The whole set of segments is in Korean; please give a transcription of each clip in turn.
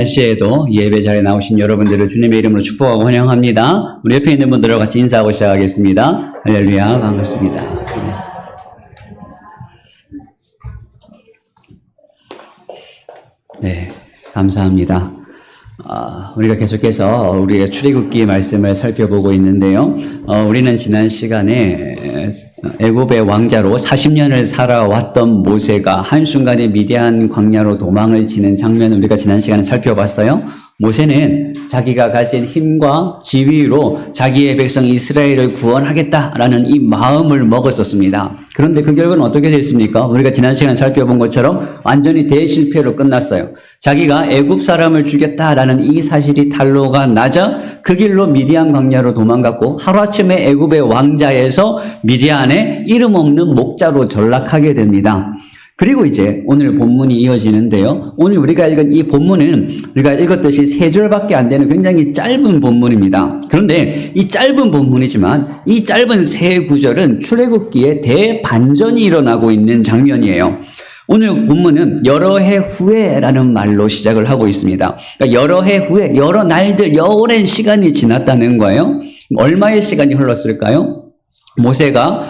날씨에도 예배 자리에 나오신 여러분들을 주님의 이름으로 축복하고 환영합니다. 우리 옆에 있는 분들과 같이 인사하고 시작하겠습니다. 할렐루야, 반갑습니다. 네, 감사합니다. 우리가 계속해서 우리의 출애굽기 말씀을 살펴보고 있는데요. 우리는 지난 시간에 애굽의 왕자로 40년을 살아왔던 모세가 한순간에 미디안 광야로 도망을 치는 장면을 우리가 지난 시간에 살펴봤어요. 모세는 자기가 가진 힘과 지위로 자기의 백성 이스라엘을 구원하겠다라는 이 마음을 먹었었습니다. 그런데 그 결과는 어떻게 됐습니까? 우리가 지난 시간에 살펴본 것처럼 완전히 대실패로 끝났어요. 자기가 애굽 사람을 죽였다라는 이 사실이 탄로가 나자 그 길로 미디안 광야로 도망갔고 하루아침에 애굽의 왕자에서 미디안의 이름 없는 목자로 전락하게 됩니다. 그리고 이제 오늘 본문이 이어지는데요. 오늘 우리가 읽은 이 본문은 우리가 읽었듯이 3절밖에 안 되는 굉장히 짧은 본문입니다. 그런데 이 짧은 본문이지만 이 짧은 3구절은 출애굽기에 대반전이 일어나고 있는 장면이에요. 오늘 본문은 여러 해 후에라는 말로 시작을 하고 있습니다. 그러니까 여러 해 후에 여러 날들 오랜 시간이 지났다는 거예요. 얼마의 시간이 흘렀을까요? 모세가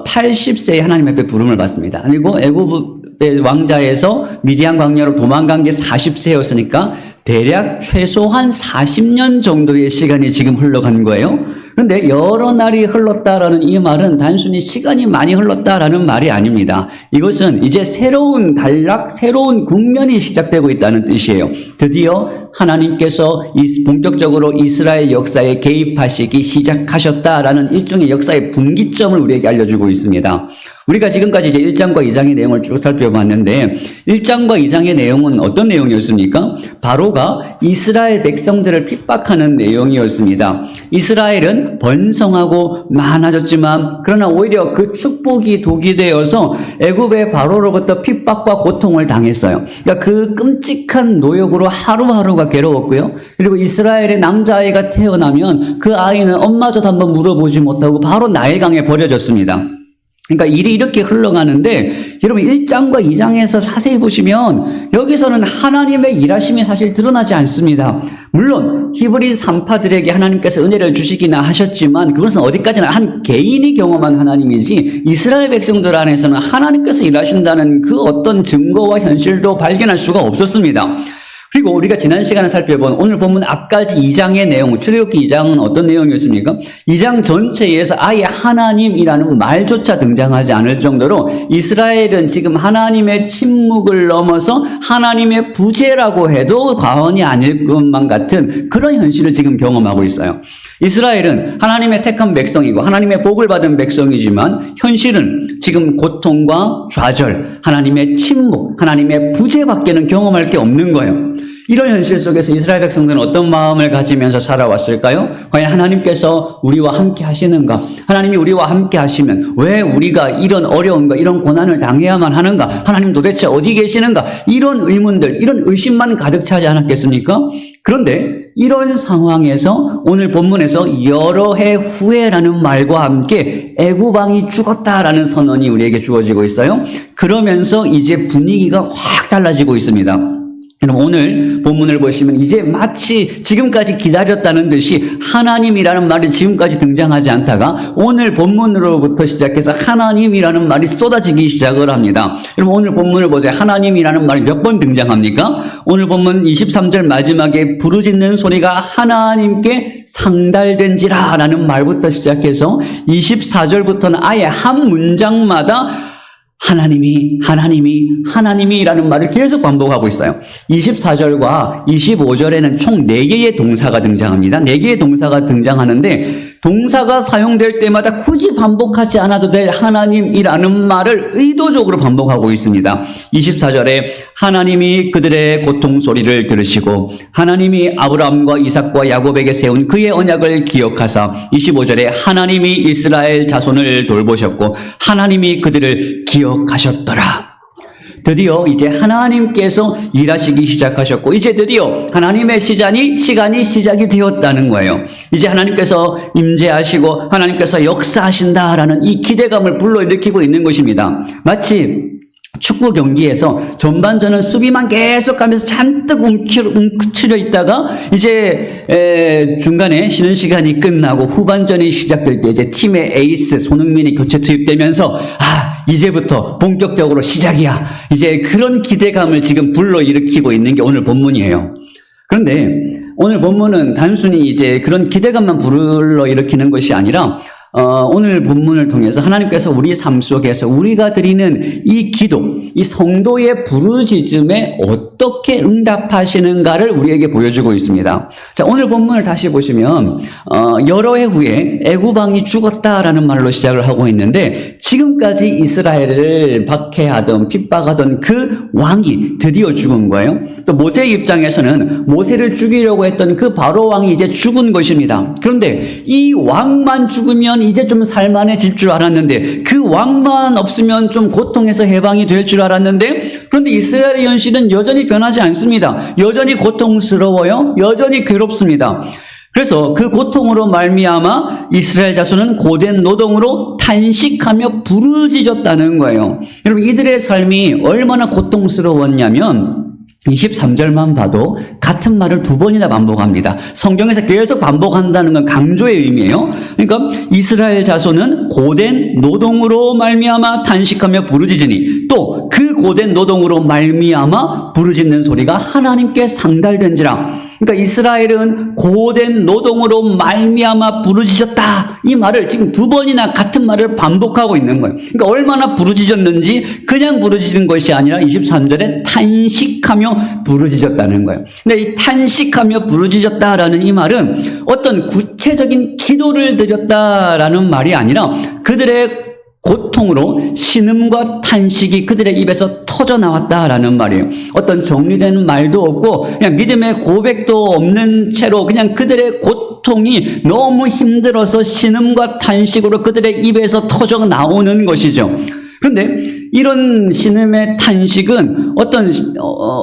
80세에 하나님 앞에 부름을 받습니다. 그리고 애굽의 왕자에서 미디안 광야로 도망간 게 40세였으니까 대략 최소한 40년 정도의 시간이 지금 흘러간 거예요. 그런데 여러 날이 흘렀다라는 이 말은 단순히 시간이 많이 흘렀다라는 말이 아닙니다. 이것은 이제 새로운 단락, 새로운 국면이 시작되고 있다는 뜻이에요. 드디어 하나님께서 본격적으로 이스라엘 역사에 개입하시기 시작하셨다라는 일종의 역사의 분기점을 우리에게 알려주고 있습니다. 우리가 지금까지 이제 1장과 2장의 내용을 쭉 살펴봤는데 1장과 2장의 내용은 어떤 내용이었습니까? 바로가 이스라엘 백성들을 핍박하는 내용이었습니다. 이스라엘은 번성하고 많아졌지만 그러나 오히려 그 축복이 독이 되어서 애굽의 바로로부터 핍박과 고통을 당했어요. 그러니까 그 끔찍한 노역으로 하루하루가 괴로웠고요. 그리고 이스라엘의 남자아이가 태어나면 그 아이는 엄마조차 한번 물어보지 못하고 바로 나일강에 버려졌습니다. 그러니까 일이 이렇게 흘러가는데 여러분 1장과 2장에서 자세히 보시면 여기서는 하나님의 일하심이 사실 드러나지 않습니다. 물론 히브리 산파들에게 하나님께서 은혜를 주시기나 하셨지만 그것은 어디까지나 한 개인이 경험한 하나님이지 이스라엘 백성들 안에서는 하나님께서 일하신다는 그 어떤 증거와 현실도 발견할 수가 없었습니다. 그리고 우리가 지난 시간에 살펴본 오늘 본문 앞까지 2장의 내용, 출애굽기 2장은 어떤 내용이었습니까? 2장 전체에서 아예 하나님이라는 말조차 등장하지 않을 정도로 이스라엘은 지금 하나님의 침묵을 넘어서 하나님의 부재라고 해도 과언이 아닐 것만 같은 그런 현실을 지금 경험하고 있어요. 이스라엘은 하나님의 택한 백성이고 하나님의 복을 받은 백성이지만 현실은 지금 고통과 좌절, 하나님의 침묵, 하나님의 부재밖에는 경험할 게 없는 거예요. 이런 현실 속에서 이스라엘 백성들은 어떤 마음을 가지면서 살아왔을까요? 과연 하나님께서 우리와 함께 하시는가? 하나님이 우리와 함께 하시면 왜 우리가 이런 어려움과 이런 고난을 당해야만 하는가? 하나님 도대체 어디 계시는가? 이런 의문들, 이런 의심만 가득 차지 않았겠습니까? 그런데 이런 상황에서 오늘 본문에서 여러 해 후에라는 말과 함께 애굽 왕이 죽었다라는 선언이 우리에게 주어지고 있어요. 그러면서 이제 분위기가 확 달라지고 있습니다. 여러분 오늘 본문을 보시면 이제 마치 지금까지 기다렸다는 듯이 하나님이라는 말이 지금까지 등장하지 않다가 오늘 본문으로부터 시작해서 하나님이라는 말이 쏟아지기 시작을 합니다. 여러분 오늘 본문을 보세요. 하나님이라는 말이 몇 번 등장합니까? 오늘 본문 23절 마지막에 부르짖는 소리가 하나님께 상달된지라 라는 말부터 시작해서 24절부터는 아예 한 문장마다 하나님이라는 말을 계속 반복하고 있어요. 24절과 25절에는 총 4개의 동사가 등장합니다. 4개의 동사가 등장하는데 동사가 사용될 때마다 굳이 반복하지 않아도 될 하나님이라는 말을 의도적으로 반복하고 있습니다. 24절에 하나님이 그들의 고통 소리를 들으시고 하나님이 아브라함과 이삭과 야곱에게 세운 그의 언약을 기억하사 25절에 하나님이 이스라엘 자손을 돌보셨고 하나님이 그들을 기억하셨더라. 드디어 이제 하나님께서 일하시기 시작하셨고 이제 드디어 하나님의 시간이 시작이 되었다는 거예요. 이제 하나님께서 임재하시고 하나님께서 역사하신다라는 이 기대감을 불러일으키고 있는 것입니다. 마치 축구 경기에서 전반전은 수비만 계속 가면서 잔뜩 움츠려 있다가 이제 중간에 쉬는 시간이 끝나고 후반전이 시작될 때 이제 팀의 에이스 손흥민이 교체 투입되면서 이제부터 본격적으로 시작이야. 이제 그런 기대감을 지금 불러일으키고 있는 게 오늘 본문이에요. 그런데 오늘 본문은 단순히 이제 그런 기대감만 불러일으키는 것이 아니라 오늘 본문을 통해서 하나님께서 우리 삶 속에서 우리가 드리는 이 기도, 이 성도의 부르짖음에 어떻게 응답하시는가를 우리에게 보여주고 있습니다. 자, 오늘 본문을 다시 보시면 여러 해 후에 애굽 왕이 죽었다라는 말로 시작을 하고 있는데 지금까지 이스라엘을 박해하던 핍박하던 그 왕이 드디어 죽은 거예요. 또 모세의 입장에서는 모세를 죽이려고 했던 그 바로 왕이 이제 죽은 것입니다. 그런데 이 왕만 죽으면 이제 좀 살만해질 줄 알았는데 그 왕만 없으면 좀 고통에서 해방이 될 줄 알았는데 그런데 이스라엘의 현실은 여전히 변하지 않습니다. 여전히 고통스러워요. 여전히 괴롭습니다. 그래서 그 고통으로 말미암아 이스라엘 자손은 고된 노동으로 탄식하며 부르짖었다는 거예요. 여러분 이들의 삶이 얼마나 고통스러웠냐면 23절만 봐도 같은 말을 두 번이나 반복합니다. 성경에서 계속 반복한다는 건 강조의 의미예요. 그러니까 이스라엘 자손은 고된 노동으로 말미암아 탄식하며 부르짖으니 또 그 고된 노동으로 말미암아 부르짖는 소리가 하나님께 상달된지라. 그러니까 이스라엘은 고된 노동으로 말미암아 부르짖었다. 이 말을 지금 두 번이나 같은 말을 반복하고 있는 거예요. 그러니까 얼마나 부르짖었는지 그냥 부르짖은 것이 아니라 23절에 탄식하며 부르짖었다는 거예요. 근데 이 탄식하며 부르짖었다라는 이 말은 어떤 구체적인 기도를 드렸다라는 말이 아니라 그들의 고통으로 신음과 탄식이 그들의 입에서 터져 나왔다라는 말이에요. 어떤 정리된 말도 없고 그냥 믿음의 고백도 없는 채로 그냥 그들의 고통이 너무 힘들어서 신음과 탄식으로 그들의 입에서 터져 나오는 것이죠. 그런데 이런 신음의 탄식은 어떤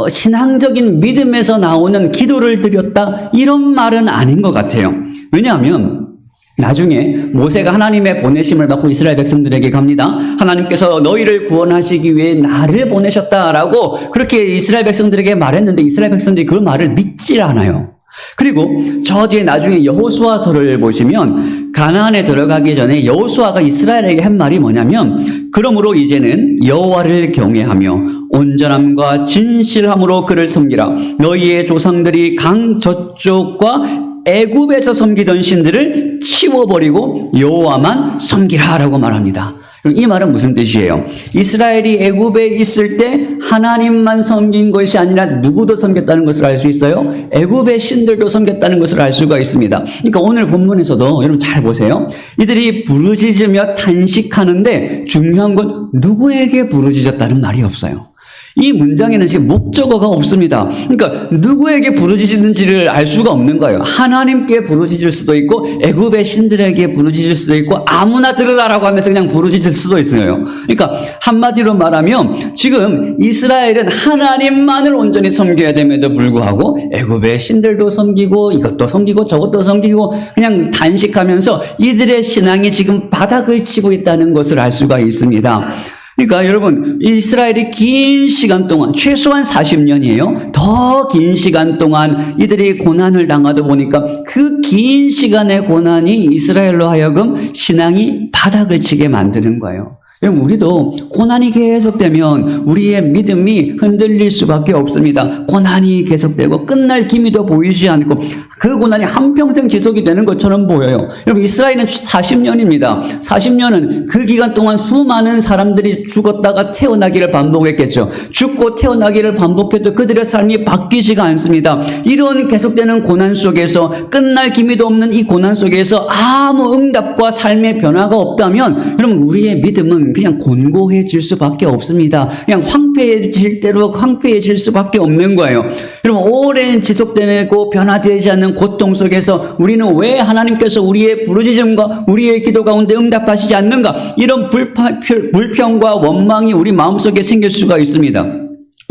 신앙적인 믿음에서 나오는 기도를 드렸다 이런 말은 아닌 것 같아요. 왜냐하면 나중에 모세가 하나님의 보내심을 받고 이스라엘 백성들에게 갑니다. 하나님께서 너희를 구원하시기 위해 나를 보내셨다라고 그렇게 이스라엘 백성들에게 말했는데 이스라엘 백성들이 그 말을 믿질 않아요. 그리고 저 뒤에 나중에 여호수아서를 보시면 가나안에 들어가기 전에 여호수아가 이스라엘에게 한 말이 뭐냐면 그러므로 이제는 여호와를 경외하며 온전함과 진실함으로 그를 섬기라. 너희의 조상들이 강 저쪽과 애굽에서 섬기던 신들을 치워버리고 여호와만 섬기라라고 말합니다. 이 말은 무슨 뜻이에요? 이스라엘이 애굽에 있을 때 하나님만 섬긴 것이 아니라 누구도 섬겼다는 것을 알 수 있어요? 애굽의 신들도 섬겼다는 것을 알 수가 있습니다. 그러니까 오늘 본문에서도 여러분 잘 보세요. 이들이 부르짖으며 탄식하는데 중요한 건 누구에게 부르짖었다는 말이 없어요. 이 문장에는 지금 목적어가 없습니다. 그러니까 누구에게 부르짖는지를 알 수가 없는 거예요. 하나님께 부르짖을 수도 있고 애굽의 신들에게 부르짖을 수도 있고 아무나 들으라라고 하면서 그냥 부르짖을 수도 있어요. 그러니까 한마디로 말하면 지금 이스라엘은 하나님만을 온전히 섬겨야 됨에도 불구하고 애굽의 신들도 섬기고 이것도 섬기고 저것도 섬기고 그냥 단식하면서 이들의 신앙이 지금 바닥을 치고 있다는 것을 알 수가 있습니다. 그러니까 여러분 이스라엘이 긴 시간 동안 최소한 40년이에요. 더 긴 시간 동안 이들이 고난을 당하다 보니까 그 긴 시간의 고난이 이스라엘로 하여금 신앙이 바닥을 치게 만드는 거예요. 여러분 우리도 고난이 계속되면 우리의 믿음이 흔들릴 수밖에 없습니다. 고난이 계속되고 끝날 기미도 보이지 않고 그 고난이 한평생 지속이 되는 것처럼 보여요. 여러분 이스라엘은 40년입니다. 40년은 그 기간 동안 수많은 사람들이 죽었다가 태어나기를 반복했겠죠. 죽고 태어나기를 반복해도 그들의 삶이 바뀌지가 않습니다. 이런 계속되는 고난 속에서 끝날 기미도 없는 이 고난 속에서 아무 응답과 삶의 변화가 없다면 여러분 우리의 믿음은 그냥 곤고해질 수밖에 없습니다. 그냥 황폐해질 대로 황폐해질 수밖에 없는 거예요. 여러분 오랜 지속되고 변화되지 않는 고통 속에서 우리는 왜 하나님께서 우리의 부르짖음과 우리의 기도 가운데 응답하시지 않는가? 이런 불평과 원망이 우리 마음속에 생길 수가 있습니다.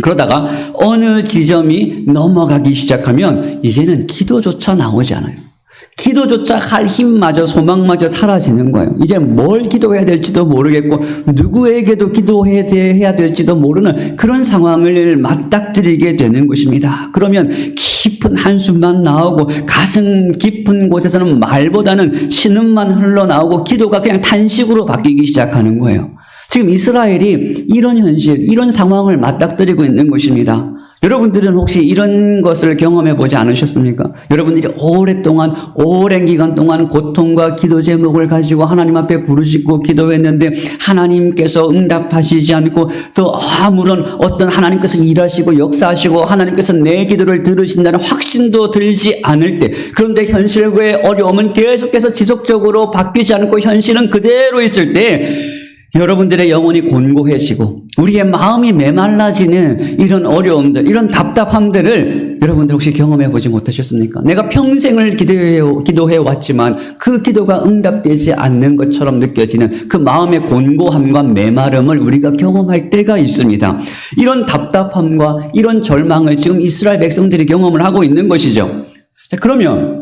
그러다가 어느 지점이 넘어가기 시작하면 이제는 기도조차 나오지 않아요. 기도조차 할 힘마저 소망마저 사라지는 거예요. 이제 뭘 기도해야 될지도 모르겠고 누구에게도 기도해야 될지도 모르는 그런 상황을 맞닥뜨리게 되는 것입니다. 그러면 깊은 한숨만 나오고 가슴 깊은 곳에서는 말보다는 신음만 흘러나오고 기도가 그냥 탄식으로 바뀌기 시작하는 거예요. 지금 이스라엘이 이런 현실, 이런 상황을 맞닥뜨리고 있는 것입니다. 여러분들은 혹시 이런 것을 경험해 보지 않으셨습니까? 여러분들이 오랜 기간 동안 고통과 기도 제목을 가지고 하나님 앞에 부르짖고 기도했는데 하나님께서 응답하시지 않고 또 아무런 어떤 하나님께서 일하시고 역사하시고 하나님께서 내 기도를 들으신다는 확신도 들지 않을 때, 그런데 현실과의 어려움은 계속해서 지속적으로 바뀌지 않고 현실은 그대로 있을 때 여러분들의 영혼이 곤고해지고 우리의 마음이 메말라지는 이런 어려움들, 이런 답답함들을 여러분들 혹시 경험해 보지 못하셨습니까? 내가 평생을 기도해 왔지만 그 기도가 응답되지 않는 것처럼 느껴지는 그 마음의 곤고함과 메마름을 우리가 경험할 때가 있습니다. 이런 답답함과 이런 절망을 지금 이스라엘 백성들이 경험을 하고 있는 것이죠. 자, 그러면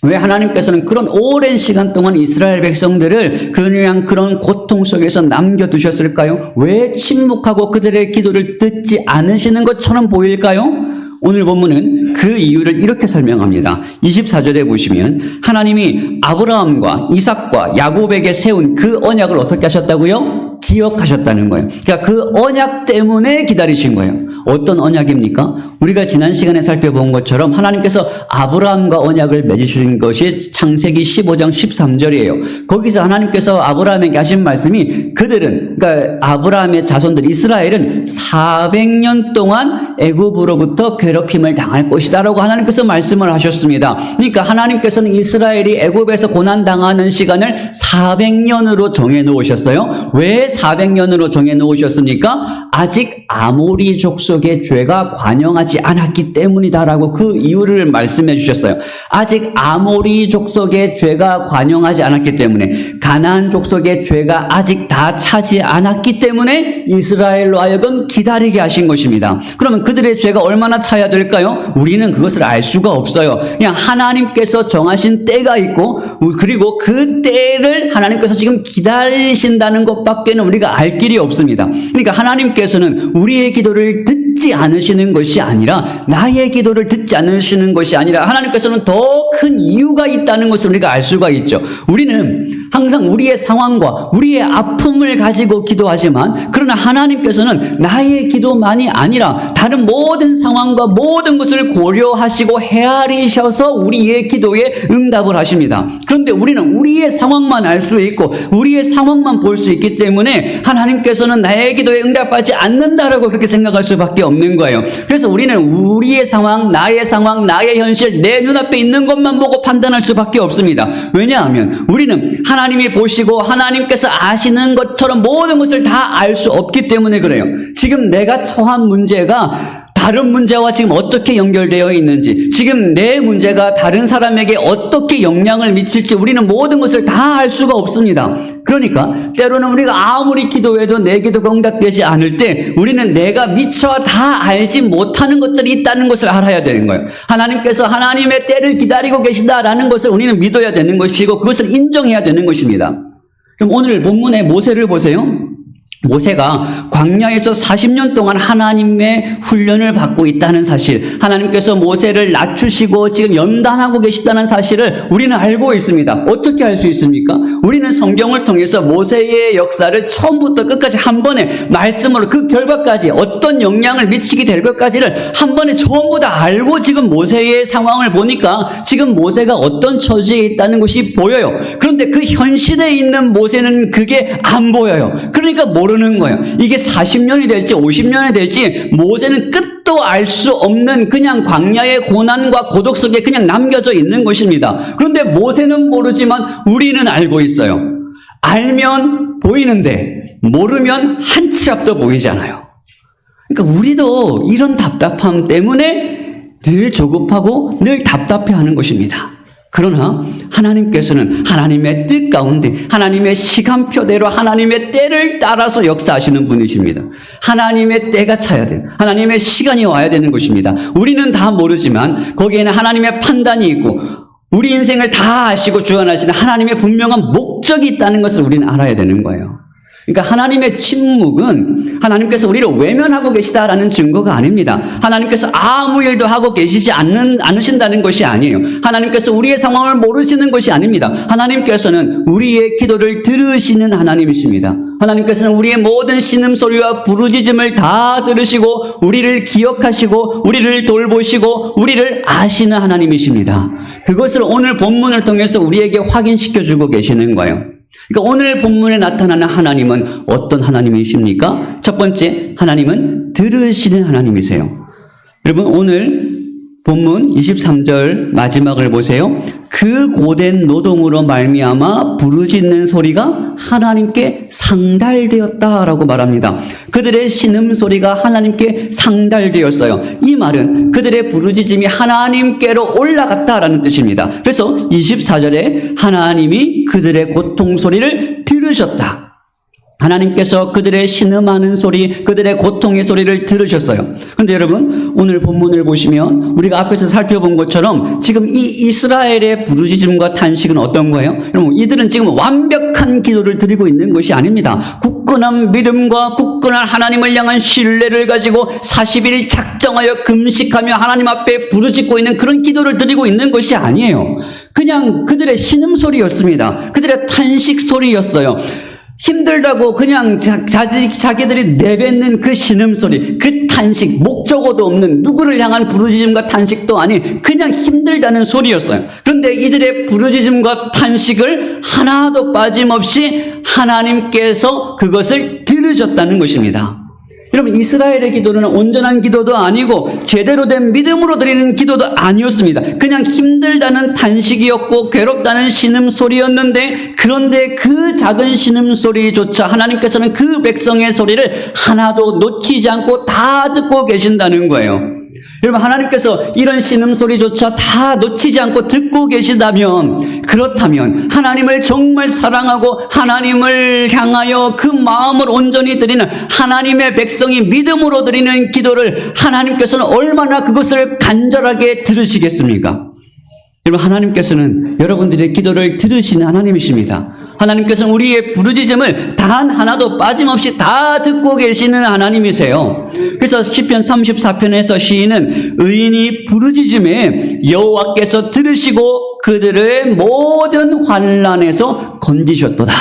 왜 하나님께서는 그런 오랜 시간 동안 이스라엘 백성들을 그냥 그런 고통 속에서 남겨두셨을까요? 왜 침묵하고 그들의 기도를 듣지 않으시는 것처럼 보일까요? 오늘 본문은 그 이유를 이렇게 설명합니다. 24절에 보시면 하나님이 아브라함과 이삭과 야곱에게 세운 그 언약을 어떻게 하셨다고요? 기억하셨다는 거예요. 그러니까 그 언약 때문에 기다리신 거예요. 어떤 언약입니까? 우리가 지난 시간에 살펴본 것처럼 하나님께서 아브라함과 언약을 맺으신 것이 창세기 15장 13절이에요. 거기서 하나님께서 아브라함에게 하신 말씀이 그들은, 그러니까 아브라함의 자손들 이스라엘은 400년 동안 애굽으로부터 괴롭힘을 당할 것이다라고 하나님께서 말씀을 하셨습니다. 그러니까 하나님께서는 이스라엘이 애굽에서 고난당하는 시간을 400년으로 정해 놓으셨어요. 왜 400년으로 정해 놓으셨습니까? 아직 아모리 족속의 죄가 관영하지 않았기 때문이다라고 그 이유를 말씀해 주셨어요. 아직 아모리 족속의 죄가 관영하지 않았기 때문에, 가나안 족속의 죄가 아직 다 차지 않았기 때문에 이스라엘로 하여금 기다리게 하신 것입니다. 그러면 그들의 죄가 얼마나 차야 될까요? 우리는 그것을 알 수가 없어요. 그냥 하나님께서 정하신 때가 있고, 그리고 그 때를 하나님께서 지금 기다리신다는 것밖에는 우리가 알 길이 없습니다. 그러니까 하나님께서는 우리의 기도를 듣지 않으시는 것이 아니라, 나의 기도를 듣지 않으시는 것이 아니라 하나님께서는 더 큰 이유가 있다는 것을 우리가 알 수가 있죠. 우리는 항상 우리의 상황과 우리의 아픔을 가지고 기도하지만, 그러나 하나님께서는 나의 기도만이 아니라 다른 모든 상황과 모든 것을 고려하시고 헤아리셔서 우리의 기도에 응답을 하십니다. 그런데 우리는 우리의 상황만 알 수 있고 우리의 상황만 볼 수 있기 때문에 하나님께서는 나의 기도에 응답하지 않는다라고 그렇게 생각할 수밖에 없는 거예요. 그래서 우리는 우리의 상황, 나의 현실, 내 눈앞에 있는 것만 보고 판단할 수밖에 없습니다. 왜냐하면 우리는 하나님이 보시고 하나님께서 아시는 것처럼 모든 것을 다 알 수 없기 때문에 그래요. 지금 내가 처한 문제가 다른 문제와 지금 어떻게 연결되어 있는지, 지금 내 문제가 다른 사람에게 어떻게 영향을 미칠지 우리는 모든 것을 다 알 수가 없습니다. 그러니까 때로는 우리가 아무리 기도해도 내 기도가 응답되지 않을 때 우리는 내가 미처 다 알지 못하는 것들이 있다는 것을 알아야 되는 거예요. 하나님께서 하나님의 때를 기다리고 계시다라는 것을 우리는 믿어야 되는 것이고 그것을 인정해야 되는 것입니다. 그럼 오늘 본문의 모세를 보세요. 모세가 광야에서 40년 동안 하나님의 훈련을 받고 있다는 사실, 하나님께서 모세를 낮추시고 지금 연단하고 계시다는 사실을 우리는 알고 있습니다. 어떻게 알 수 있습니까? 우리는 성경을 통해서 모세의 역사를 처음부터 끝까지 한 번에 말씀으로 그 결과까지 어떤 영향을 미치게 될 것까지를 한 번에 전부 다 알고 지금 모세의 상황을 보니까 지금 모세가 어떤 처지에 있다는 것이 보여요. 그런데 그 현실에 있는 모세는 그게 안 보여요. 그러니까 모르는 거예요. 이게 40년이 될지 50년이 될지 모세는 끝도 알 수 없는 그냥 광야의 고난과 고독 속에 그냥 남겨져 있는 것입니다. 그런데 모세는 모르지만 우리는 알고 있어요. 알면 보이는데 모르면 한 치 앞도 보이잖아요. 그러니까 우리도 이런 답답함 때문에 늘 조급하고 늘 답답해하는 것입니다. 그러나 하나님께서는 하나님의 뜻 가운데 하나님의 시간표대로 하나님의 때를 따라서 역사하시는 분이십니다. 하나님의 때가 차야 돼요. 하나님의 시간이 와야 되는 것입니다. 우리는 다 모르지만 거기에는 하나님의 판단이 있고 우리 인생을 다 아시고 주관하시는 하나님의 분명한 목적이 있다는 것을 우리는 알아야 되는 거예요. 그러니까 하나님의 침묵은 하나님께서 우리를 외면하고 계시다라는 증거가 아닙니다. 하나님께서 아무 일도 하고 계시지 않으신다는 것이 아니에요. 하나님께서 우리의 상황을 모르시는 것이 아닙니다. 하나님께서는 우리의 기도를 들으시는 하나님이십니다. 하나님께서는 우리의 모든 신음소리와 부르짖음을 다 들으시고 우리를 기억하시고 우리를 돌보시고 우리를 아시는 하나님이십니다. 그것을 오늘 본문을 통해서 우리에게 확인시켜주고 계시는 거예요. 그러니까 오늘 본문에 나타나는 하나님은 어떤 하나님이십니까? 첫 번째, 하나님은 들으시는 하나님이세요. 여러분, 오늘 본문 23절 마지막을 보세요. 그 고된 노동으로 말미암아 부르짖는 소리가 하나님께 상달되었다라고 말합니다. 그들의 신음소리가 하나님께 상달되었어요. 이 말은 그들의 부르짖음이 하나님께로 올라갔다라는 뜻입니다. 그래서 24절에 하나님이 그들의 고통 소리를 들으셨다. 하나님께서 그들의 신음하는 소리, 그들의 고통의 소리를 들으셨어요. 그런데 여러분, 오늘 본문을 보시면 우리가 앞에서 살펴본 것처럼 지금 이 이스라엘의 부르짖음과 탄식은 어떤 거예요? 여러분, 이들은 지금 완벽한 기도를 드리고 있는 것이 아닙니다. 굳건한 믿음과 굳건한 하나님을 향한 신뢰를 가지고 40일 작정하여 금식하며 하나님 앞에 부르짖고 있는 그런 기도를 드리고 있는 것이 아니에요. 그냥 그들의 신음소리였습니다. 그들의 탄식 소리였어요. 힘들다고 그냥 자기들이 내뱉는 그 신음소리, 그 탄식, 목적어도 없는 누구를 향한 부르짖음과 탄식도 아닌 그냥 힘들다는 소리였어요. 그런데 이들의 부르짖음과 탄식을 하나도 빠짐없이 하나님께서 그것을 들으셨다는 것입니다. 여러분, 이스라엘의 기도는 온전한 기도도 아니고 제대로 된 믿음으로 드리는 기도도 아니었습니다. 그냥 힘들다는 탄식이었고 괴롭다는 신음소리였는데, 그런데 그 작은 신음소리조차 하나님께서는 그 백성의 소리를 하나도 놓치지 않고 다 듣고 계신다는 거예요. 여러분, 하나님께서 이런 신음소리조차 다 놓치지 않고 듣고 계시다면, 그렇다면 하나님을 정말 사랑하고 하나님을 향하여 그 마음을 온전히 드리는 하나님의 백성이 믿음으로 드리는 기도를 하나님께서는 얼마나 그것을 간절하게 들으시겠습니까? 여러분, 하나님께서는 여러분들의 기도를 들으시는 하나님이십니다. 하나님께서는 우리의 부르짖음을 단 하나도 빠짐없이 다 듣고 계시는 하나님이세요. 그래서 시편 34편에서 시인은 의인이 부르짖음에 여호와께서 들으시고 그들의 모든 환난에서 건지셨도다,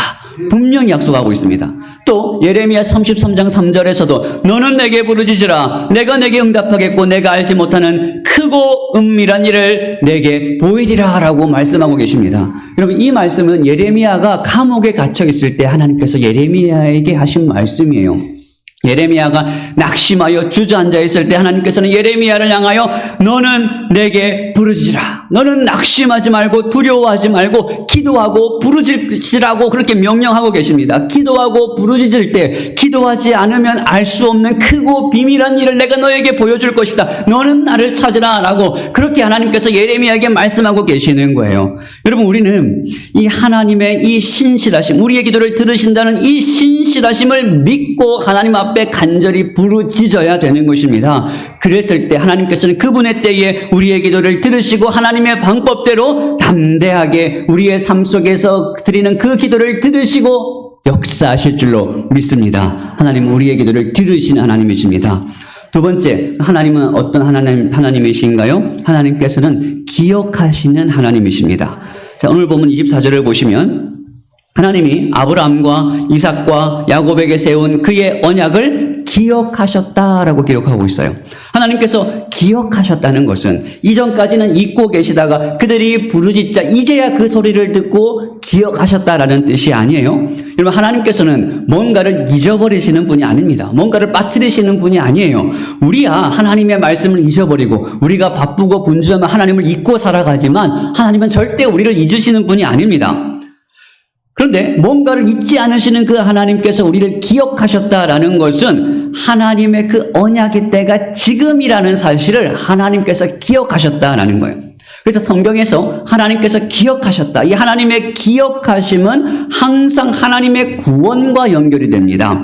분명히 약속하고 있습니다. 또 예레미야 33장 3절에서도 너는 내게 부르짖으라, 내가 내게 응답하겠고 내가 알지 못하는 크고 은밀한 일을 내게 보이리라 라고 말씀하고 계십니다. 여러분, 이 말씀은 예레미야가 감옥에 갇혀 있을 때 하나님께서 예레미야에게 하신 말씀이에요. 예레미야가 낙심하여 주저앉아 있을 때 하나님께서는 예레미야를 향하여 너는 내게 부르짖으라, 너는 낙심하지 말고 두려워하지 말고 기도하고 부르짖으라고 그렇게 명령하고 계십니다. 기도하고 부르짖을 때 기도하지 않으면 알 수 없는 크고 비밀한 일을 내가 너에게 보여줄 것이다, 너는 나를 찾으라 라고 그렇게 하나님께서 예레미야에게 말씀하고 계시는 거예요. 여러분, 우리는 이 하나님의 이 신실하심, 우리의 기도를 들으신다는 이 신실하심을 믿고 하나님 앞에 간절히 부르짖어야 되는 것입니다. 그랬을 때 하나님께서는 그분의 때에 우리의 기도를 들으시고 하나님의 방법대로 담대하게 우리의 삶 속에서 드리는 그 기도를 들으시고 역사하실 줄로 믿습니다. 하나님은 우리의 기도를 들으시는 하나님이십니다. 두 번째, 하나님은 어떤 하나님이신가요? 하나님께서는 기억하시는 하나님이십니다. 자, 오늘 보면 24절을 보시면 하나님이 아브라함과 이삭과 야곱에게 세운 그의 언약을 기억하셨다라고 기록하고 있어요. 하나님께서 기억하셨다는 것은 이전까지는 잊고 계시다가 그들이 부르짖자 이제야 그 소리를 듣고 기억하셨다라는 뜻이 아니에요. 여러분, 하나님께서는 뭔가를 잊어버리시는 분이 아닙니다. 뭔가를 빠뜨리시는 분이 아니에요. 우리야 하나님의 말씀을 잊어버리고 우리가 바쁘고 분주하면 하나님을 잊고 살아가지만 하나님은 절대 우리를 잊으시는 분이 아닙니다. 그런데 뭔가를 잊지 않으시는 그 하나님께서 우리를 기억하셨다라는 것은 하나님의 그 언약의 때가 지금이라는 사실을 하나님께서 기억하셨다라는 거예요. 그래서 성경에서 하나님께서 기억하셨다, 이 하나님의 기억하심은 항상 하나님의 구원과 연결이 됩니다.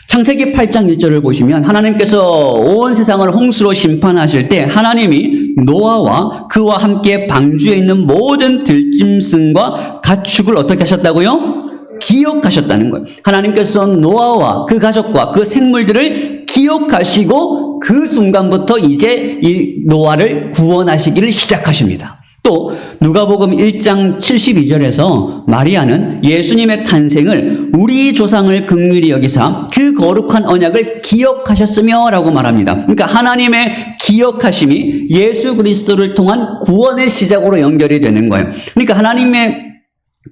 창세기 8장 1절을 보시면 하나님께서 온 세상을 홍수로 심판하실 때 하나님이 노아와 그와 함께 방주에 있는 모든 들짐승과 가축을 어떻게 하셨다고요? 기억하셨다는 거예요. 하나님께서 노아와 그 가족과 그 생물들을 기억하시고 그 순간부터 이제 이 노아를 구원하시기를 시작하십니다. 또 누가복음 1장 72절에서 마리아는 예수님의 탄생을 우리 조상을 긍휼히 여기사 그 거룩한 언약을 기억하셨으며 라고 말합니다. 그러니까 하나님의 기억하심이 예수 그리스도를 통한 구원의 시작으로 연결이 되는 거예요. 그러니까 하나님의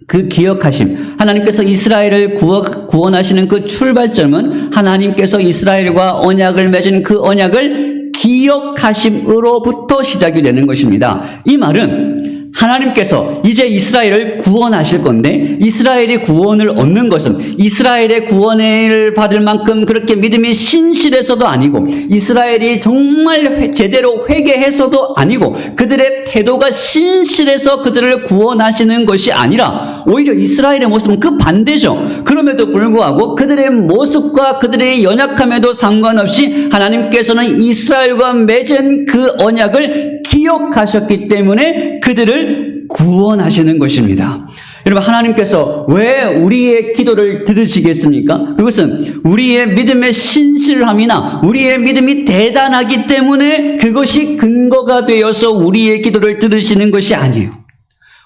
그 기억하심, 하나님께서 이스라엘을 구원하시는 그 출발점은 하나님께서 이스라엘과 언약을 맺은 그 언약을 기억하심으로부터 시작이 되는 것입니다. 이 말은 하나님께서 이제 이스라엘을 구원하실 건데 이스라엘이 구원을 얻는 것은 이스라엘의 구원을 받을 만큼 그렇게 믿음이 신실해서도 아니고 이스라엘이 정말 제대로 회개해서도 아니고 그들의 태도가 신실해서 그들을 구원하시는 것이 아니라 오히려 이스라엘의 모습은 그 반대죠. 그럼에도 불구하고 그들의 모습과 그들의 연약함에도 상관없이 하나님께서는 이스라엘과 맺은 그 언약을 기억하셨기 때문에 그들을 구원하시는 것입니다. 여러분, 하나님께서 왜 우리의 기도를 들으시겠습니까? 그것은 우리의 믿음의 신실함이나 우리의 믿음이 대단하기 때문에 그것이 근거가 되어서 우리의 기도를 들으시는 것이 아니에요.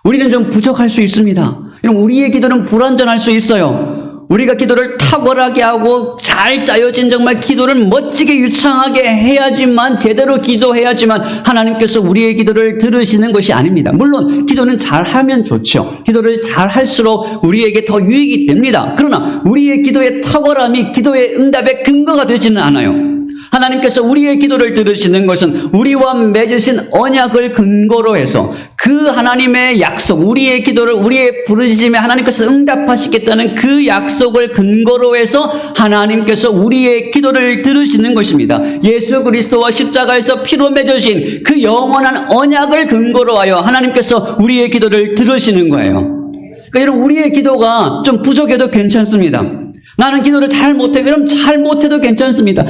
우리는 좀 부족할 수 있습니다. 여러분, 우리의 기도는 불완전할 수 있어요. 우리가 기도를 탁월하게 하고 잘 짜여진 정말 기도를 멋지게 유창하게 해야지만 제대로 기도해야지만 하나님께서 우리의 기도를 들으시는 것이 아닙니다. 물론 기도는 잘하면 좋죠. 기도를 잘할수록 우리에게 더 유익이 됩니다. 그러나 우리의 기도의 탁월함이 기도의 응답의 근거가 되지는 않아요. 하나님께서 우리의 기도를 들으시는 것은 우리와 맺으신 언약을 근거로 해서 그 하나님의 약속, 우리의 기도를 우리의 부르짖음에 하나님께서 응답하시겠다는 그 약속을 근거로 해서 하나님께서 우리의 기도를 들으시는 것입니다. 예수 그리스도와 십자가에서 피로 맺으신 그 영원한 언약을 근거로 하여 하나님께서 우리의 기도를 들으시는 거예요. 그러니까 여러분, 우리의 기도가 좀 부족해도 괜찮습니다. 나는 기도를 잘 못해. 그럼 잘 못해도 괜찮습니다.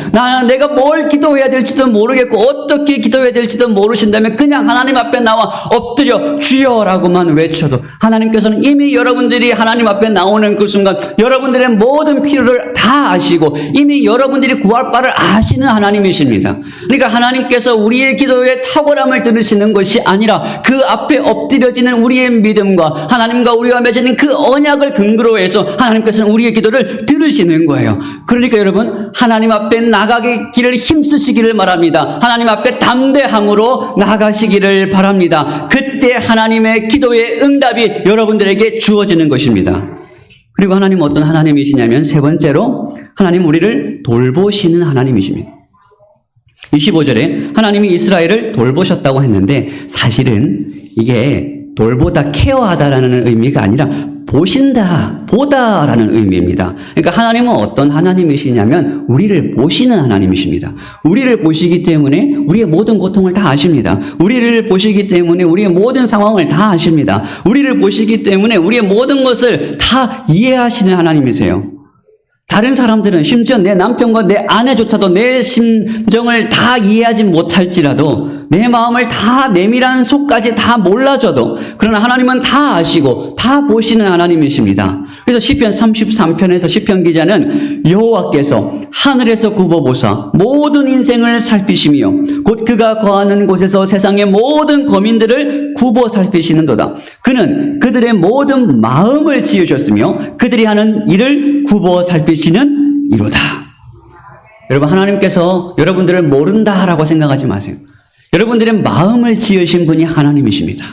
내가 뭘 기도해야 될지도 모르겠고 어떻게 기도해야 될지도 모르신다면 그냥 하나님 앞에 나와 엎드려 주여라고만 외쳐도 하나님께서는 이미 여러분들이 하나님 앞에 나오는 그 순간 여러분들의 모든 필요를 다 아시고 이미 여러분들이 구할 바를 아시는 하나님이십니다. 그러니까 하나님께서 우리의 기도의 탁월함을 들으시는 것이 아니라 그 앞에 엎드려지는 우리의 믿음과 하나님과 우리와 맺은 그 언약을 근거로 해서 하나님께서는 우리의 기도를 들으시는 거예요. 그러니까 여러분, 하나님 앞에 나가기를 힘쓰시기를 바랍니다. 하나님 앞에 담대함으로 나가시기를 바랍니다. 그때 하나님의 기도의 응답이 여러분들에게 주어지는 것입니다. 그리고 하나님은 어떤 하나님이시냐면 세 번째로 하나님 우리를 돌보시는 하나님이십니다. 25절에 하나님이 이스라엘을 돌보셨다고 했는데 사실은 이게 돌보다 케어하다라는 의미가 아니라 보신다, 보다라는 의미입니다. 그러니까 하나님은 어떤 하나님이시냐면 우리를 보시는 하나님이십니다. 우리를 보시기 때문에 우리의 모든 고통을 다 아십니다. 우리를 보시기 때문에 우리의 모든 상황을 다 아십니다. 우리를 보시기 때문에 우리의 모든 것을 다 이해하시는 하나님이세요. 다른 사람들은 심지어 내 남편과 내 아내조차도 내 심정을 다 이해하지 못할지라도 내 마음을 다 내밀한 속까지 다 몰라줘도 그러나 하나님은 다 아시고 다 보시는 하나님이십니다. 그래서 시편 33편에서 시편 기자는 여호와께서 하늘에서 굽어보사 모든 인생을 살피시며 곧 그가 거하는 곳에서 세상의 모든 거민들을 굽어 살피시는도다. 그는 그들의 모든 마음을 지으셨으며 그들이 하는 일을 굽어 살피시는 이로다. 여러분, 하나님께서 여러분들을 모른다라고 생각하지 마세요. 여러분들의 마음을 지으신 분이 하나님이십니다.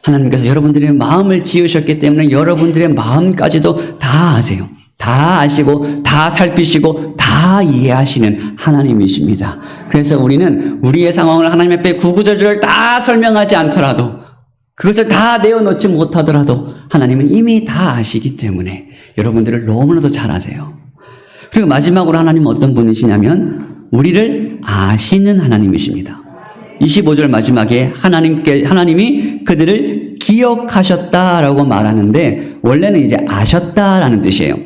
하나님께서 여러분들의 마음을 지으셨기 때문에 여러분들의 마음까지도 다 아세요. 다 아시고 다 살피시고 다 이해하시는 하나님이십니다. 그래서 우리는 우리의 상황을 하나님 앞에 구구절절 다 설명하지 않더라도 그것을 다 내어놓지 못하더라도 하나님은 이미 다 아시기 때문에 여러분들을 너무나도 잘 아세요. 그리고 마지막으로 하나님은 어떤 분이시냐면 우리를 아시는 하나님이십니다. 25절 마지막에 하나님이 그들을 기억하셨다라고 말하는데 원래는 이제 아셨다라는 뜻이에요.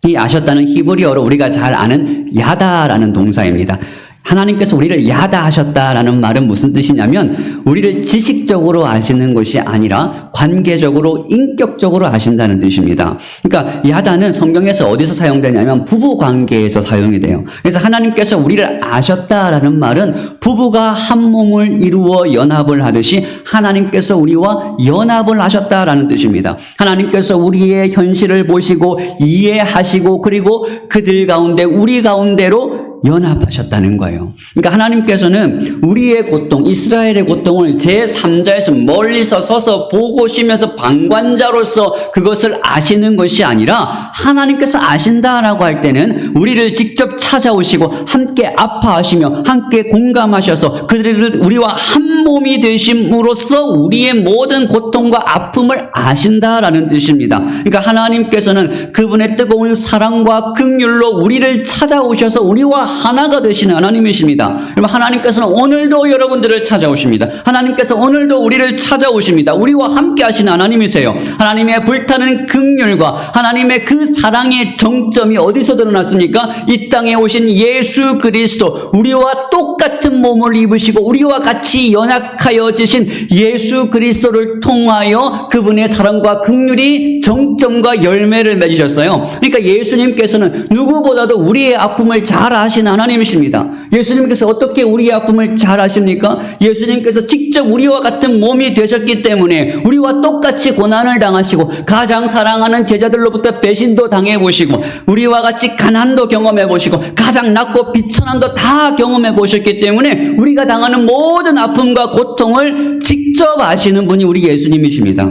이 아셨다는 히브리어로 우리가 잘 아는 야다라는 동사입니다. 하나님께서 우리를 야다하셨다라는 말은 무슨 뜻이냐면 우리를 지식적으로 아시는 것이 아니라 관계적으로 인격적으로 아신다는 뜻입니다. 그러니까 야다는 성경에서 어디서 사용되냐면 부부 관계에서 사용이 돼요. 그래서 하나님께서 우리를 아셨다라는 말은 부부가 한 몸을 이루어 연합을 하듯이 하나님께서 우리와 연합을 하셨다라는 뜻입니다. 하나님께서 우리의 현실을 보시고 이해하시고 그리고 그들 가운데 우리 가운데로 연합하셨다는 거예요. 그러니까 하나님께서는 우리의 고통, 이스라엘의 고통을 제3자에서 멀리서 서서 보고 쉬면서 방관자로서 그것을 아시는 것이 아니라 하나님께서 아신다라고 할 때는 우리를 직접 찾아오시고 함께 아파하시며 함께 공감하셔서 그들을 우리와 한 몸이 되심으로써 우리의 모든 고통과 아픔을 아신다라는 뜻입니다. 그러니까 하나님께서는 그분의 뜨거운 사랑과 긍휼로 우리를 찾아오셔서 우리와 하나가 되시는 하나님이십니다. 여러분, 하나님께서는 오늘도 여러분들을 찾아오십니다. 하나님께서 오늘도 우리를 찾아오십니다. 우리와 함께 하시는 하나님이세요. 하나님의 불타는 긍휼과 하나님의 그 사랑의 정점이 어디서 드러났습니까? 이 땅에 오신 예수 그리스도, 우리와 똑같은 몸을 입으시고 우리와 같이 연약하여 지신 예수 그리스도를 통하여 그분의 사랑과 긍휼이 정점과 열매를 맺으셨어요. 그러니까 예수님께서는 누구보다도 우리의 아픔을 잘 아시는 하나님이십니다. 예수님께서 어떻게 우리의 아픔을 잘 아십니까? 예수님께서 직접 우리와 같은 몸이 되셨기 때문에 우리와 똑같이 고난을 당하시고 가장 사랑하는 제자들로부터 배신도 당해보시고 우리와 같이 가난도 경험해보시고 가장 낮고 비천함도 다 경험해보셨기 때문에 우리가 당하는 모든 아픔과 고통을 직접 아시는 분이 우리 예수님이십니다.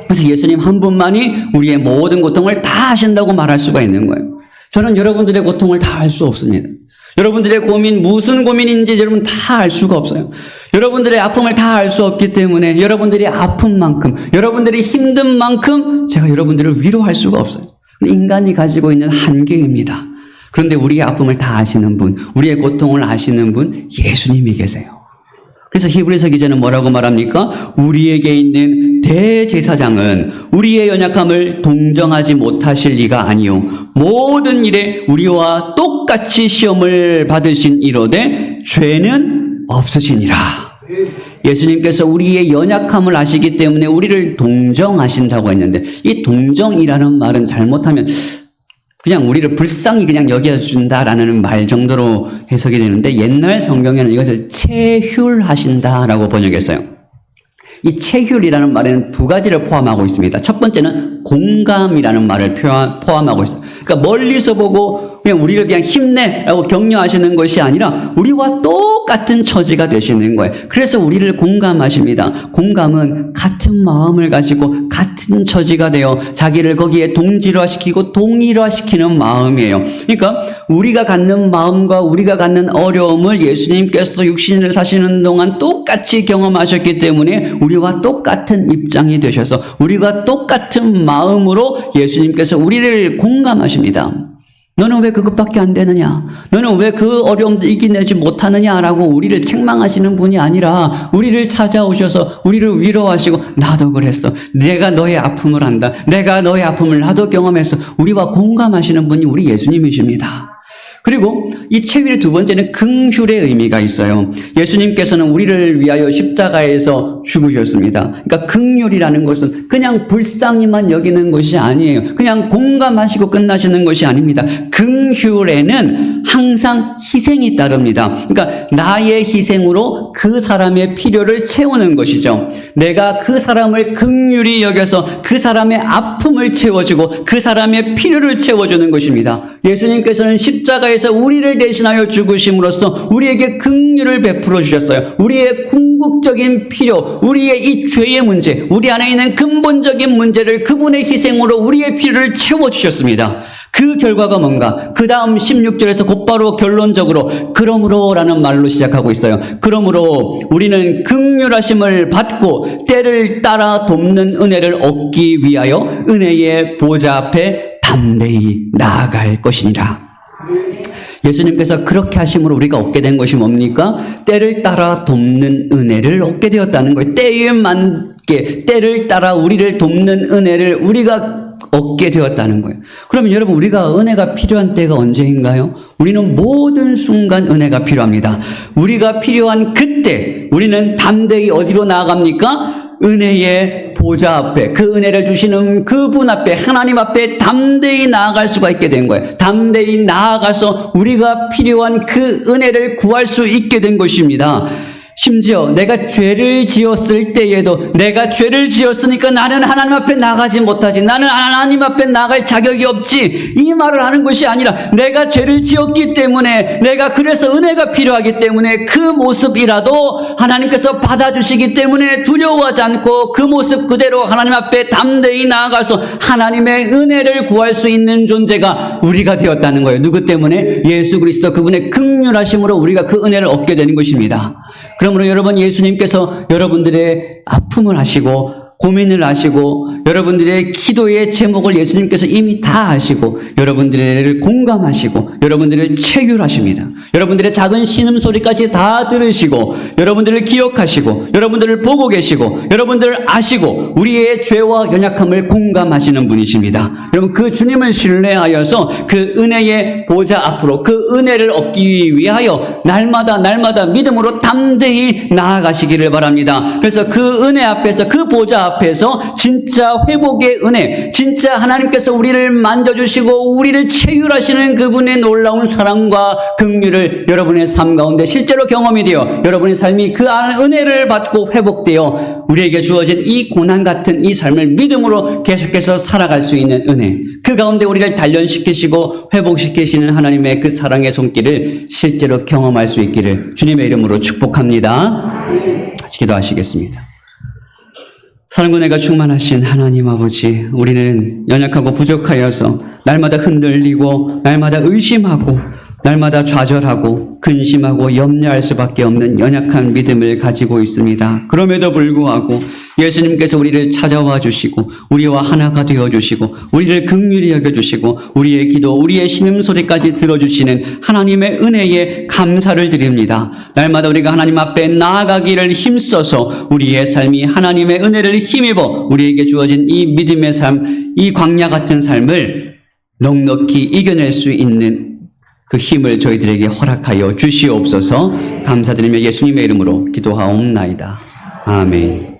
그래서 예수님 한 분만이 우리의 모든 고통을 다 아신다고 말할 수가 있는 거예요. 저는 여러분들의 고통을 다 알 수 없습니다. 여러분들의 고민, 무슨 고민인지 여러분 다 알 수가 없어요. 여러분들의 아픔을 다 알 수 없기 때문에 여러분들이 아픈 만큼, 여러분들이 힘든 만큼 제가 여러분들을 위로할 수가 없어요. 인간이 가지고 있는 한계입니다. 그런데 우리의 아픔을 다 아시는 분, 우리의 고통을 아시는 분, 예수님이 계세요. 그래서 히브리서 기자는 뭐라고 말합니까? 우리에게 있는 대제사장은 우리의 연약함을 동정하지 못하실 리가 아니요 모든 일에 우리와 똑같이 시험을 받으신 이로되 죄는 없으시니라. 예수님께서 우리의 연약함을 아시기 때문에 우리를 동정하신다고 했는데 이 동정이라는 말은 잘못하면 그냥 우리를 불쌍히 그냥 여겨준다라는 말 정도로 해석이 되는데 옛날 성경에는 이것을 체휼하신다라고 번역했어요. 이 체휼이라는 말에는 두 가지를 포함하고 있습니다. 첫 번째는 공감이라는 말을 포함하고 있어요. 그러니까 멀리서 보고 그냥 우리를 그냥 힘내라고 격려하시는 것이 아니라 우리와 똑같은 처지가 되시는 거예요. 그래서 우리를 공감하십니다. 공감은 같은 마음을 가지고 같은 처지가 되어 자기를 거기에 동질화시키고 동일화시키는 마음이에요. 그러니까 우리가 갖는 마음과 우리가 갖는 어려움을 예수님께서도 육신을 사시는 동안 똑같이 경험하셨기 때문에 우리와 똑같은 입장이 되셔서 우리가 똑같은 마음으로 예수님께서 우리를 공감하십니다. 너는 왜 그것밖에 안 되느냐? 너는 왜 그 어려움도 이겨내지 못하느냐라고 우리를 책망하시는 분이 아니라 우리를 찾아오셔서 우리를 위로하시고 나도 그랬어. 내가 너의 아픔을 안다. 내가 너의 아픔을 나도 경험해서 우리와 공감하시는 분이 우리 예수님이십니다. 그리고 이 체휼의 두 번째는 긍휼의 의미가 있어요. 예수님께서는 우리를 위하여 십자가에서 죽으셨습니다. 그러니까 긍휼이라는 것은 그냥 불쌍히만 여기는 것이 아니에요. 그냥 공감하시고 끝나시는 것이 아닙니다. 긍휼에는 항상 희생이 따릅니다. 그러니까 나의 희생으로 그 사람의 필요를 채우는 것이죠. 내가 그 사람을 긍휼히 여겨서 그 사람의 아픔을 채워주고 그 사람의 필요를 채워주는 것입니다. 예수님께서는 십자가에서 우리를 대신하여 죽으심으로써 우리에게 긍휼을 베풀어 주셨어요. 우리의 궁극적인 필요, 우리의 이 죄의 문제, 우리 안에 있는 근본적인 문제를 그분의 희생으로 우리의 필요를 채워주셨습니다. 그 결과가 뭔가? 그 다음 16절에서 곧바로 결론적으로 그러므로 라는 말로 시작하고 있어요. 그러므로 우리는 긍휼하심을 받고 때를 따라 돕는 은혜를 얻기 위하여 은혜의 보좌 앞에 담대히 나아갈 것이니라. 예수님께서 그렇게 하심으로 우리가 얻게 된 것이 뭡니까? 때를 따라 돕는 은혜를 얻게 되었다는 거예요. 때에 맞게 때를 따라 우리를 돕는 은혜를 우리가 얻게 되었다는 거예요. 그러면 여러분, 우리가 은혜가 필요한 때가 언제인가요? 우리는 모든 순간 은혜가 필요합니다. 우리가 필요한 그때 우리는 담대히 어디로 나아갑니까? 은혜의 보좌 앞에, 그 은혜를 주시는 그분 앞에, 하나님 앞에 담대히 나아갈 수가 있게 된 거예요. 담대히 나아가서 우리가 필요한 그 은혜를 구할 수 있게 된 것입니다. 심지어 내가 죄를 지었을 때에도, 내가 죄를 지었으니까 나는 하나님 앞에 나가지 못하지, 나는 하나님 앞에 나갈 자격이 없지, 이 말을 하는 것이 아니라 내가 죄를 지었기 때문에, 내가 그래서 은혜가 필요하기 때문에 그 모습이라도 하나님께서 받아주시기 때문에 두려워하지 않고 그 모습 그대로 하나님 앞에 담대히 나아가서 하나님의 은혜를 구할 수 있는 존재가 우리가 되었다는 거예요. 누구 때문에? 예수 그리스도 그분의 긍휼하심으로 우리가 그 은혜를 얻게 되는 것입니다. 그러므로 여러분, 예수님께서 여러분들의 아픔을 아시고 고민을 아시고 여러분들의 기도의 제목을 예수님께서 이미 다 아시고 여러분들을 공감하시고 여러분들을 체휼하십니다. 여러분들의 작은 신음소리까지 다 들으시고 여러분들을 기억하시고 여러분들을 보고 계시고 여러분들을 아시고 우리의 죄와 연약함을 공감하시는 분이십니다. 여러분, 그 주님을 신뢰하여서 그 은혜의 보좌 앞으로 그 은혜를 얻기 위하여 날마다 믿음으로 담대히 나아가시기를 바랍니다. 그래서 그 은혜 앞에서, 그 보좌 앞에서 진짜 회복의 은혜, 진짜 하나님께서 우리를 만져주시고 우리를 체휼하시는 그분의 놀라운 사랑과 긍휼을 여러분의 삶 가운데 실제로 경험이 되어 여러분의 삶이 그 은혜를 받고 회복되어 우리에게 주어진 이 고난 같은 이 삶을 믿음으로 계속해서 살아갈 수 있는 은혜, 그 가운데 우리를 단련시키시고 회복시키시는 하나님의 그 사랑의 손길을 실제로 경험할 수 있기를 주님의 이름으로 축복합니다. 같이 기도하시겠습니다. 사랑과 은혜가 충만하신 하나님 아버지, 우리는 연약하고 부족하여서 날마다 흔들리고 날마다 의심하고 날마다 좌절하고 근심하고 염려할 수밖에 없는 연약한 믿음을 가지고 있습니다. 그럼에도 불구하고 예수님께서 우리를 찾아와 주시고 우리와 하나가 되어 주시고 우리를 긍휼히 여겨 주시고 우리의 기도, 우리의 신음소리까지 들어주시는 하나님의 은혜에 감사를 드립니다. 날마다 우리가 하나님 앞에 나아가기를 힘써서 우리의 삶이 하나님의 은혜를 힘입어 우리에게 주어진 이 믿음의 삶, 이 광야 같은 삶을 넉넉히 이겨낼 수 있는 그 힘을 저희들에게 허락하여 주시옵소서. 감사드리며 예수님의 이름으로 기도하옵나이다. 아멘.